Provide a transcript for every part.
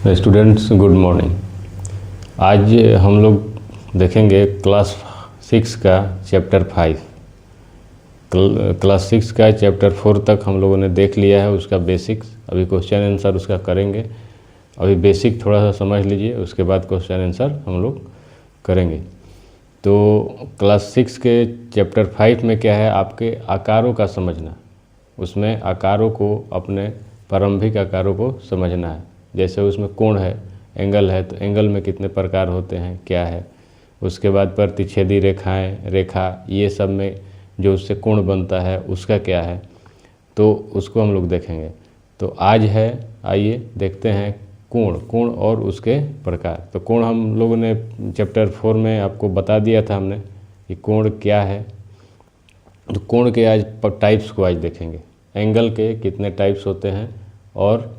Students good morning. आज हम लोग देखेंगे क्लास 6 का चैप्टर 5। क्लास 6 का चैप्टर 4 तक हम लोगों ने देख लिया है, उसका बेसिक्स। अभी क्वेश्चन आंसर उसका करेंगे। अभी बेसिक थोड़ा सा समझ लीजिए, उसके बाद क्वेश्चन आंसर हम लोग करेंगे। तो क्लास 6 के चैप्टर 5 में क्या है, आपके आकारों का समझना। उसमें आकारों को, अपने प्रारंभिक आकारों को समझना है। जैसे उसमें कोण है, एंगल है, तो एंगल में कितने प्रकार होते हैं, क्या है। उसके बाद प्रतिच्छेदी रेखाएं, रेखा, ये सब में जो उससे कोण बनता है उसका क्या है, तो उसको हम लोग देखेंगे। तो आज है, आइए देखते हैं कोण। कोण और उसके प्रकार। तो कोण हम लोगों ने चैप्टर 4 में आपको बता दिया था हमने कि कोण क्या है। तो कोण के आज टाइप्स को आज देखेंगे। एंगल के कितने टाइप्स होते हैं और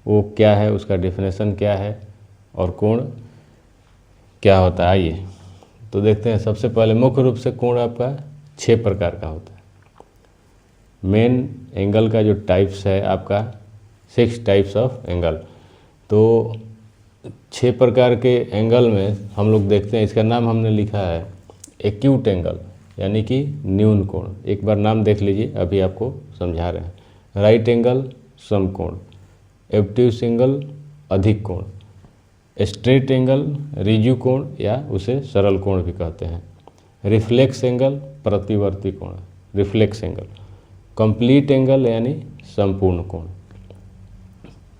वो क्या है, उसका डेफिनेशन क्या है, और कोण क्या होता है। आइए तो देखते हैं। सबसे पहले मुख्य रूप से कोण आपका 6 प्रकार का होता है। मेन एंगल का जो टाइप्स है आपका 6 टाइप्स ऑफ एंगल। तो 6 प्रकार के एंगल में हम लोग देखते हैं, इसका नाम हमने लिखा है एक्यूट एंगल, यानी कि न्यून कोण। एक बार नाम देख लीजिए, अभी आपको समझा रहे हैं। राइट एंगल समकोण, ऑब्ट्यूस एंगल अधिक कोण, स्ट्रेट एंगल रिजु कोण या उसे सरल कोण भी कहते हैं। रिफ्लेक्स एंगल प्रतिवर्ती कोण, रिफ्लेक्स एंगल। कंप्लीट एंगल यानी संपूर्ण कोण।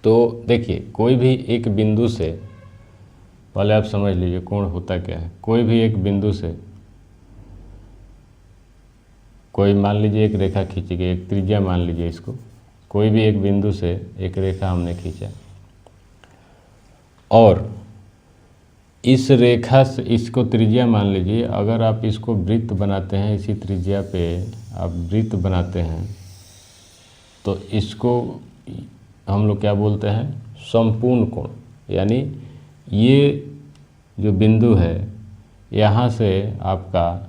तो देखिए, कोई भी एक बिंदु से, पहले आप समझ लीजिए कोण होता क्या है। कोई भी एक बिंदु से, कोई मान लीजिए एक रेखा खींची गई, एक त्रिज्या मान लीजिए इसको। कोई भी एक बिंदु से एक रेखा हमने खींचा और इस रेखा से, इसको त्रिज्या मान लीजिए। अगर आप इसको वृत्त बनाते हैं, इसी त्रिज्या पे आप वृत्त बनाते हैं, तो इसको हम लोग क्या बोलते हैं, संपूर्ण कोण। यानी ये जो बिंदु है, यहाँ से आपका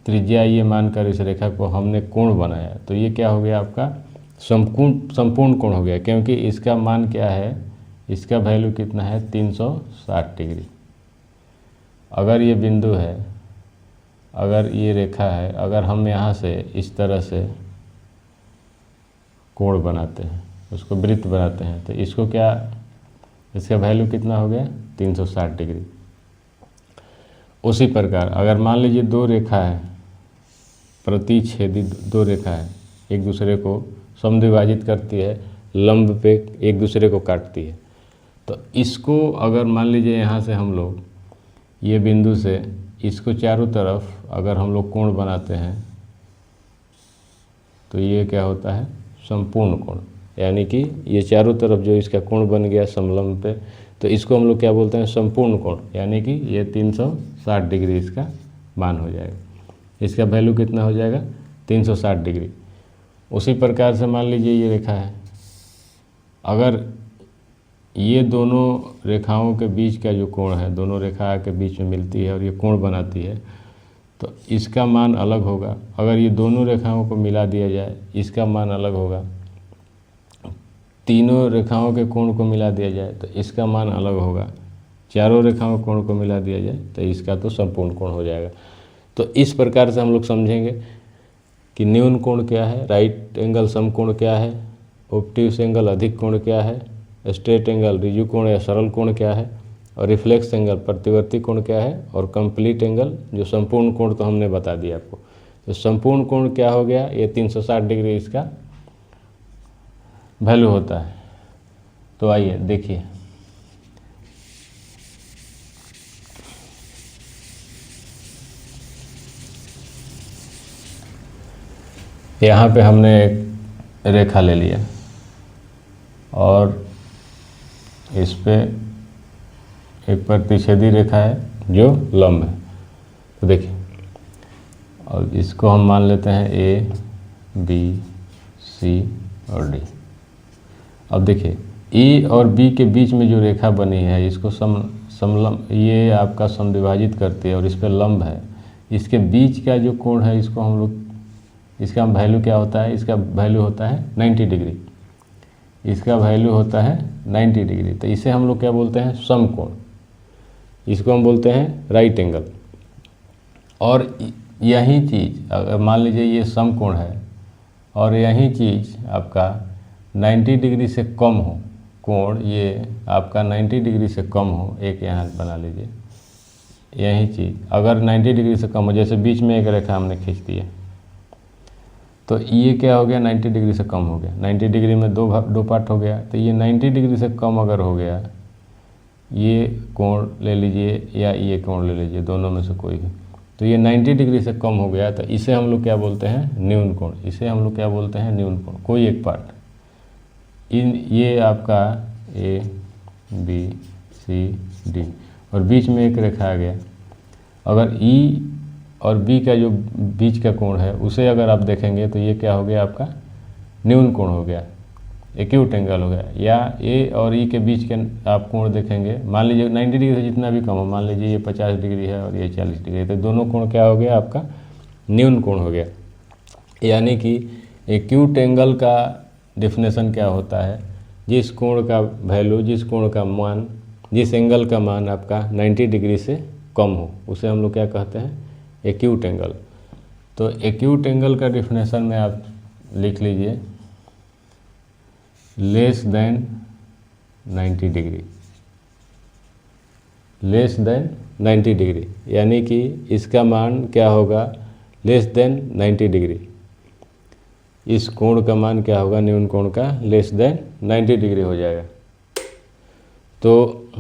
त्रिज्या ये मानकर इस रेखा को हमने कोण बनाया, तो ये क्या हो गया, आपका संपूर्ण कोण हो गया। क्योंकि इसका मान क्या है, इसका वैल्यू कितना है, 360 डिग्री। अगर ये बिंदु है, अगर ये रेखा है, अगर हम यहाँ से इस तरह से कोण बनाते हैं, उसको वृत्त बनाते हैं, तो इसको क्या, इसका वैल्यू कितना हो गया, 360 डिग्री। उसी प्रकार अगर मान लीजिए दो रेखा है, प्रतिच्छेदी दो रेखा है, एक दूसरे को समद्विभाजित करती है, लंब पे एक दूसरे को काटती है। तो इसको अगर मान लीजिए यहाँ से हम लोग ये बिंदु से इसको चारों तरफ अगर हम लोग कोण बनाते हैं, तो ये क्या होता है, संपूर्ण कोण। यानी कि ये चारों तरफ जो इसका कोण बन गया समलंब पे, तो इसको हम लोग क्या बोलते हैं, संपूर्ण कोण। यानी कि ये 360 डिग्री इसका मान हो जाएगा। इसका वैल्यू कितना हो जाएगा, 360 डिग्री। उसी प्रकार से मान लीजिए ये रेखा है, अगर ये दोनों रेखाओं के बीच का जो कोण है, दोनों रेखा के बीच में मिलती है और ये कोण बनाती है, तो इसका मान अलग होगा। अगर ये दोनों रेखाओं को मिला दिया जाए, इसका मान अलग होगा। तीनों रेखाओं के कोण को मिला दिया जाए तो इसका मान अलग होगा। चारों रेखाओं के कोण को मिला दिया जाए तो इसका तो संपूर्ण कोण हो जाएगा। तो इस प्रकार से हम लोग समझेंगे कि न्यून कोण क्या है, राइट एंगल समकोण क्या है, ऑब्ट्यूस एंगल अधिक कोण क्या है, स्ट्रेट एंगल रिजु कोण या सरल कोण क्या है, और रिफ्लेक्स एंगल प्रतिवर्ती कोण क्या है, और कंप्लीट एंगल जो संपूर्ण कोण तो हमने बता दिया आपको। तो संपूर्ण कोण क्या हो गया, ये 360 डिग्री इसका वैल्यू होता है। तो आइए देखिए, यहाँ पे हमने एक रेखा ले लिया और इस पे एक प्रतिच्छेदी रेखा है जो लंब है। तो देखिए, और इसको हम मान लेते हैं ए, बी, सी और डी। अब देखिए, ए और बी के बीच में जो रेखा बनी है, इसको समलंब, ये आपका समद्विभाजित करती है और इस पर लंब है। इसके बीच का जो कोण है, इसको हम लोग, इसका वैल्यू क्या होता है, इसका वैल्यू होता है 90 डिग्री। इसका वैल्यू होता है 90 डिग्री। तो इसे हम लोग क्या बोलते हैं, समकोण। इसको हम बोलते हैं राइट एंगल। और यही चीज़ अगर मान लीजिए ये समकोण है और यही चीज़ आपका 90 डिग्री से कम हो, कोण ये आपका 90 डिग्री से कम हो, एक यहाँ बना लीजिए, यही चीज़ अगर 90 डिग्री से कम हो, जैसे बीच में एक रेखा हमने खींच दी है, तो ये क्या हो गया, 90 डिग्री से कम हो गया। 90 डिग्री में दो पार्ट हो गया, तो ये 90 डिग्री से कम अगर हो गया, ये कोण ले लीजिए या ये कोण ले लीजिए, दोनों में से कोई भी, तो ये 90 डिग्री से कम हो गया, तो इसे हम लोग क्या बोलते हैं, न्यून कोण। इसे हम लोग क्या बोलते हैं, न्यून कोण। कोई एक पार्ट ये आपका ए बी सी डी और बीच में एक रेखा आ गया, अगर ई और बी का जो बीच का कोण है उसे अगर आप देखेंगे तो ये क्या हो गया, आपका न्यून कोण हो गया, एक्यूट एंगल हो गया। या ए और ई के बीच के आप कोण देखेंगे, मान लीजिए 90 डिग्री से जितना भी कम हो, मान लीजिए ये 50 डिग्री है और ये 40 डिग्री है, तो दोनों कोण क्या हो गया, आपका न्यून कोण हो गया। यानी कि एक्यूट एंगल का डेफिनेशन क्या होता है, जिस कोण का वैल्यू, जिस कोण का मान, जिस एंगल का मान आपका 90 डिग्री से कम हो, उसे हम लोग क्या कहते हैं, एक्यूट एंगल। तो एक्यूट एंगल का डेफिनेशन में आप लिख लीजिए less than 90 degree, less than 90 degree, यानी कि इसका मान क्या होगा, लेस देन 90 डिग्री। इस कोण का मान क्या होगा, न्यून कोण का लेस देन 90 डिग्री हो जाएगा। तो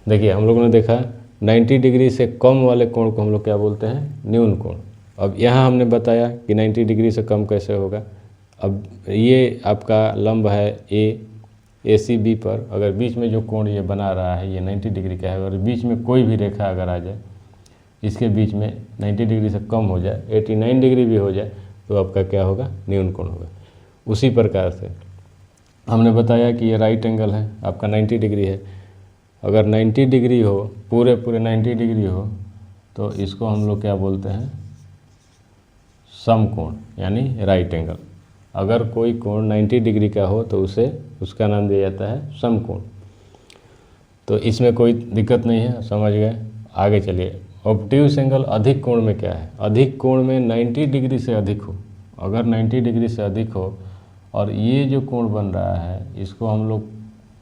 देखिए हम लोगों ने देखा 90 डिग्री से कम वाले कोण को हम लोग क्या बोलते हैं, न्यून कोण। अब यहाँ हमने बताया कि 90 डिग्री से कम कैसे होगा। अब ये आपका लंब है ए सी बी पर, अगर बीच में जो कोण ये बना रहा है ये 90 डिग्री का है, और बीच में कोई भी रेखा अगर आ जाए, इसके बीच में 90 डिग्री से कम हो जाए, 89 डिग्री भी हो जाए, तो आपका क्या होगा, न्यून कोण होगा। उसी प्रकार से हमने बताया कि ये राइट एंगल है, आपका 90 डिग्री है। अगर 90 डिग्री हो, पूरे 90 डिग्री हो, तो इसको हम लोग क्या बोलते हैं, समकोण, यानी राइट एंगल। अगर कोई कोण 90 डिग्री का हो तो उसे उसका नाम दिया जाता है समकोण। तो इसमें कोई दिक्कत नहीं है, समझ गए। आगे चलिए, ऑब्ट्यूस एंगल अधिक कोण में क्या है, अधिक कोण में 90 डिग्री से अधिक हो, अगर 90 डिग्री से अधिक हो और ये जो कोण बन रहा है इसको हम लोग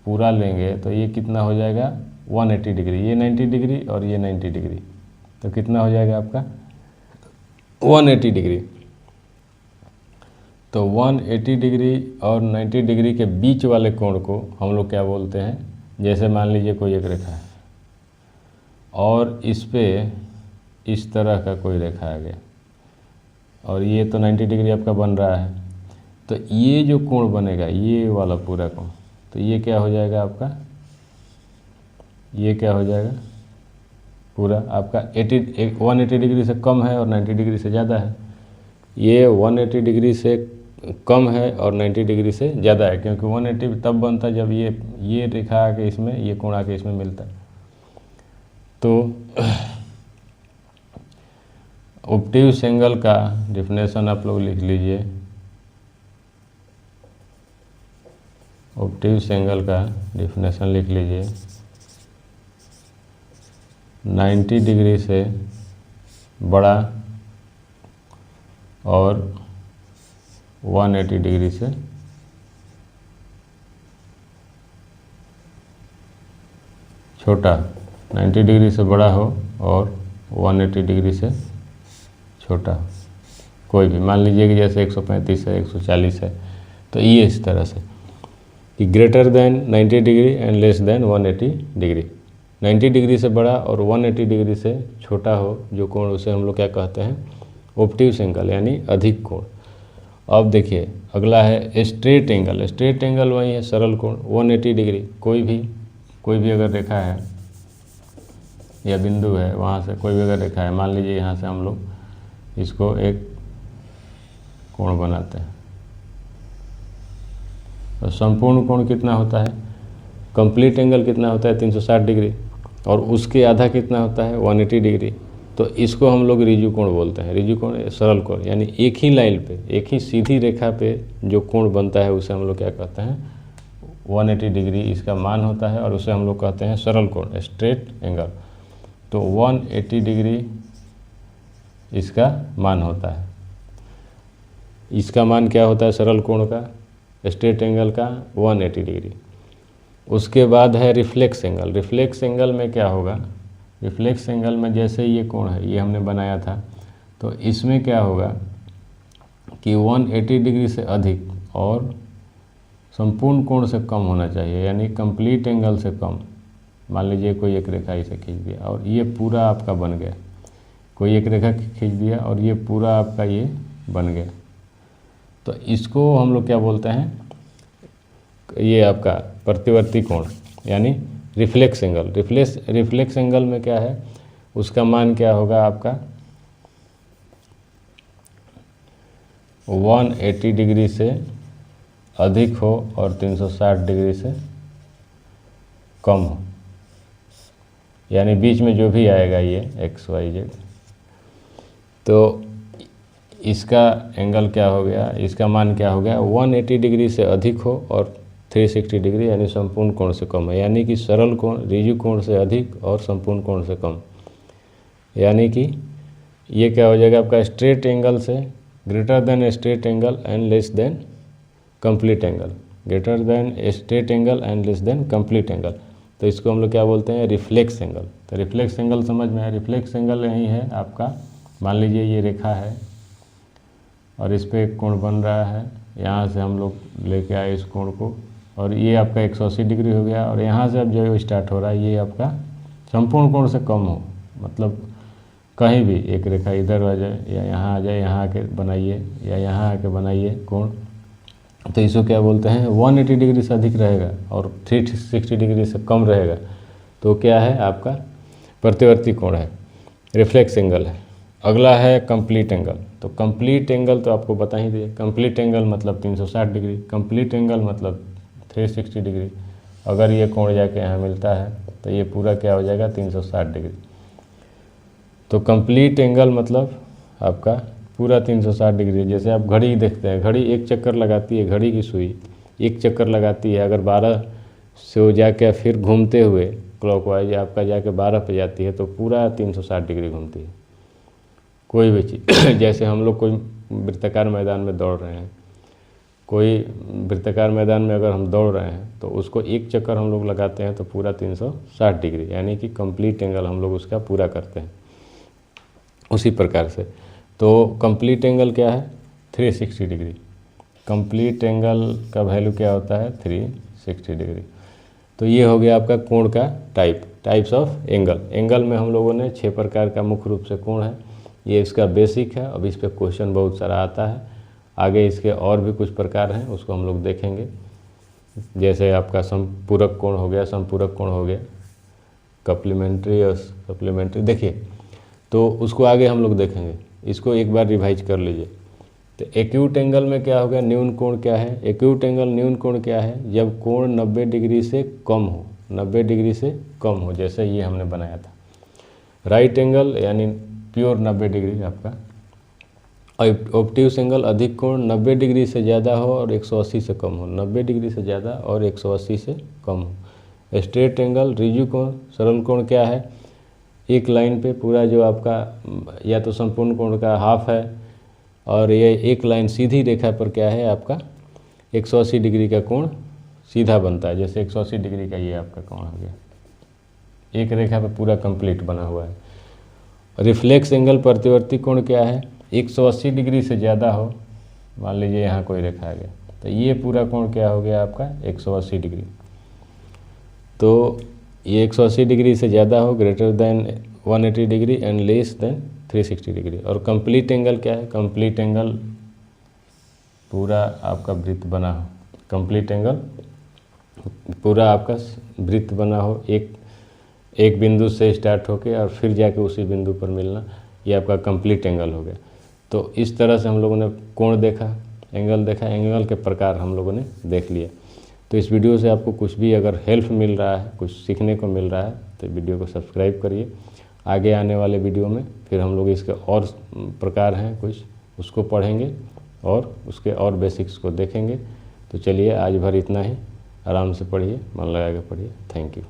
पूरा लेंगे तो ये कितना हो जाएगा, 180 डिग्री। ये 90 डिग्री और ये 90 डिग्री, तो कितना हो जाएगा आपका 180 डिग्री। तो 180 डिग्री और 90 डिग्री के बीच वाले कोण को हम लोग क्या बोलते हैं, जैसे मान लीजिए कोई एक रेखा है और इस पे इस तरह का कोई रेखा आ गया और ये तो 90 डिग्री आपका बन रहा है, तो ये जो कोण बनेगा, ये वाला पूरा कोण, तो ये क्या हो जाएगा आपका, ये क्या हो जाएगा पूरा आपका 180 डिग्री से कम है और 90 डिग्री से ज़्यादा है। ये 180 डिग्री से कम है और 90 डिग्री से ज़्यादा है, क्योंकि 180 तब बनता है जब ये रेखा आके इसमें, ये कोण आके इसमें मिलता है। तो ऑब्ट्यूस एंगल का डेफिनेशन आप लोग लिख लीजिए। ऑब्ट्यूस एंगल का डेफिनेशन लिख लीजिए, 90 डिग्री से बड़ा और 180 डिग्री से छोटा, 90 डिग्री से बड़ा हो और 180 डिग्री से छोटा, कोई भी, मान लीजिए कि जैसे 135 है, 140 है, तो ये इस तरह से कि greater than 90 degree and less than 180 degree. 90 degree से बड़ा और 180 डिग्री से छोटा हो जो कोण, उसे हम लोग क्या कहते हैं, ऑब्ट्यूस एंगल, यानी अधिक कोण। अब देखिए अगला है स्ट्रेट एंगल। स्ट्रेट एंगल वही है, सरल कोण, 180 डिग्री। कोई भी अगर रेखा है या बिंदु है, वहाँ से कोई भी अगर रेखा है, मान लीजिए यहाँ से हम लोग इसको एक कोण बनाते हैं, तो संपूर्ण कोण कितना होता है, कंप्लीट एंगल कितना होता है, 360 डिग्री, और उसके आधा कितना होता है, 180 डिग्री। तो इसको हम लोग रिजु कोण बोलते हैं। रिजु कोण सरल कोण, यानी एक ही लाइन पे, एक ही सीधी रेखा पे जो कोण बनता है उसे हम लोग क्या कहते हैं, 180 डिग्री इसका मान होता है और उसे हम लोग कहते हैं सरल कोण, स्ट्रेट एंगल। तो 180 डिग्री इसका मान होता है। इसका मान क्या होता है सरल कोण का, स्ट्रेट एंगल का 180 डिग्री। उसके बाद है रिफ्लेक्स एंगल। रिफ्लेक्स एंगल में क्या होगा, रिफ्लेक्स एंगल में जैसे ये कोण है, ये हमने बनाया था, तो इसमें क्या होगा कि 180 डिग्री से अधिक और संपूर्ण कोण से कम होना चाहिए, यानी कंप्लीट एंगल से कम। मान लीजिए कोई एक रेखा इसे खींच दिया और ये पूरा आपका बन गया, कोई एक रेखा खींच दिया और ये पूरा आपका ये बन गया, तो इसको हम लोग क्या बोलते हैं, ये आपका प्रतिवर्ती कोण यानी रिफ्लेक्स एंगल। रिफ्लेक्स एंगल में क्या है, उसका मान क्या होगा आपका 180 डिग्री से अधिक हो और 360 डिग्री से कम हो, यानी बीच में जो भी आएगा ये XYZ, तो इसका एंगल क्या हो गया, इसका मान क्या हो गया 180 डिग्री से अधिक हो और 360 डिग्री यानी संपूर्ण कोण से कम है, यानी कि सरल कोण रिजु कोण से अधिक और संपूर्ण कोण से कम, यानी कि ये क्या हो जाएगा आपका स्ट्रेट एंगल से greater than straight angle and less than complete angle, greater than straight angle and less than complete angle. तो इसको हम लोग क्या बोलते हैं, रिफ्लेक्स एंगल। तो रिफ्लेक्स एंगल समझ में आया। रिफ्लेक्स एंगल यही है आपका, मान लीजिए ये रेखा है और इस पर एक कोण बन रहा है, यहाँ से हम लोग लेके आए इस कोण को और ये आपका 180 डिग्री हो गया और यहाँ से अब जो स्टार्ट हो रहा है ये आपका संपूर्ण कोण से कम हो, मतलब कहीं भी एक रेखा इधर आ जाए या यहाँ आ जाए, यहाँ आके बनाइए या यहाँ आके बनाइए कोण, तो इसको क्या बोलते हैं 180 डिग्री से अधिक रहेगा और 360 डिग्री से कम रहेगा, तो क्या है आपका प्रतिवर्ती कोण है, रिफ्लेक्स एंगल है। अगला है कंप्लीट एंगल। तो कंप्लीट एंगल तो आपको बता ही दिए, कंप्लीट एंगल मतलब 360 डिग्री, कंप्लीट एंगल मतलब 360 डिग्री। अगर ये कोण जाके यहाँ मिलता है तो ये पूरा क्या हो जाएगा 360 डिग्री। तो कंप्लीट एंगल मतलब आपका पूरा 360 डिग्री। जैसे आप घड़ी देखते हैं, घड़ी एक चक्कर लगाती है, घड़ी की सुई एक चक्कर लगाती है, अगर 12 से हो जाके फिर घूमते हुए क्लॉकवाइज आपका जाके 12 पे जाती है तो पूरा 360 डिग्री घूमती है कोई भी चीज़। जैसे हम लोग कोई वृत्ताकार मैदान में दौड़ रहे हैं, कोई वृत्ताकार मैदान में अगर हम दौड़ रहे हैं तो उसको एक चक्कर हम लोग लगाते हैं तो पूरा 360 डिग्री, यानी कि कंप्लीट एंगल हम लोग उसका पूरा करते हैं। उसी प्रकार से तो कंप्लीट एंगल क्या है 360 डिग्री। कंप्लीट एंगल का वैल्यू क्या होता है 360 डिग्री। तो ये हो गया आपका कोण का टाइप्स ऑफ एंगल। एंगल में हम लोगों ने 6 प्रकार का मुख्य रूप से कोण है, ये इसका बेसिक है। अब इस पर क्वेश्चन बहुत सारा आता है, आगे इसके और भी कुछ प्रकार हैं उसको हम लोग देखेंगे। जैसे आपका संपूरक कोण हो गया, संपूरक कोण हो गया, कप्लीमेंट्री और सप्लीमेंट्री, देखिए तो उसको आगे हम लोग देखेंगे। इसको एक बार रिवाइज कर लीजिए। तो एक्यूट एंगल में क्या हो गया, न्यून कोण क्या है, एक्यूट एंगल न्यून कोण क्या है, जब कोण 90 डिग्री से कम हो, 90 डिग्री से कम हो, जैसे ये हमने बनाया था। राइट एंगल यानी प्योर 90 डिग्री आपका। ऑब्ट्यूस एंगल अधिक कोण 90 डिग्री से ज़्यादा हो और 180 से कम हो, 90 डिग्री से ज़्यादा और 180 से कम हो। स्ट्रेट एंगल रिजु कोण, सरल कोण क्या है, एक लाइन पे पूरा जो आपका या तो संपूर्ण कोण का हाफ है और ये एक लाइन सीधी रेखा पर क्या है आपका 180 डिग्री का कोण सीधा बनता है। जैसे 180 डिग्री का ये आपका कोण हो गया, एक रेखा पर पूरा कंप्लीट बना हुआ है। रिफ्लेक्स एंगल प्रतिवर्ती कोण क्या है, 180 डिग्री से ज़्यादा हो, मान लीजिए यहाँ कोई रेखा आ गया तो ये पूरा कोण क्या हो गया आपका 180 डिग्री। तो ये 180 डिग्री से ज़्यादा हो, greater than 180 degree and less than 360 degree. और कंप्लीट एंगल क्या है, कंप्लीट एंगल पूरा आपका वृत्त बना हो, कंप्लीट एंगल पूरा आपका वृत्त बना हो, एक बिंदु से स्टार्ट होके और फिर जाके उसी बिंदु पर मिलना, ये आपका कंप्लीट एंगल हो गया। तो इस तरह से हम लोगों ने कोण देखा, एंगल देखा, एंगल के प्रकार हम लोगों ने देख लिया। तो इस वीडियो से आपको कुछ भी अगर हेल्प मिल रहा है, कुछ सीखने को मिल रहा है तो वीडियो को सब्सक्राइब करिए आगे आने वाले वीडियो में फिर हम लोग इसके और प्रकार हैं कुछ, उसको पढ़ेंगे और उसके और बेसिक्स को देखेंगे। तो चलिए आज भर इतना ही, आराम से पढ़िए, मन लगा के पढ़िए। Thank you.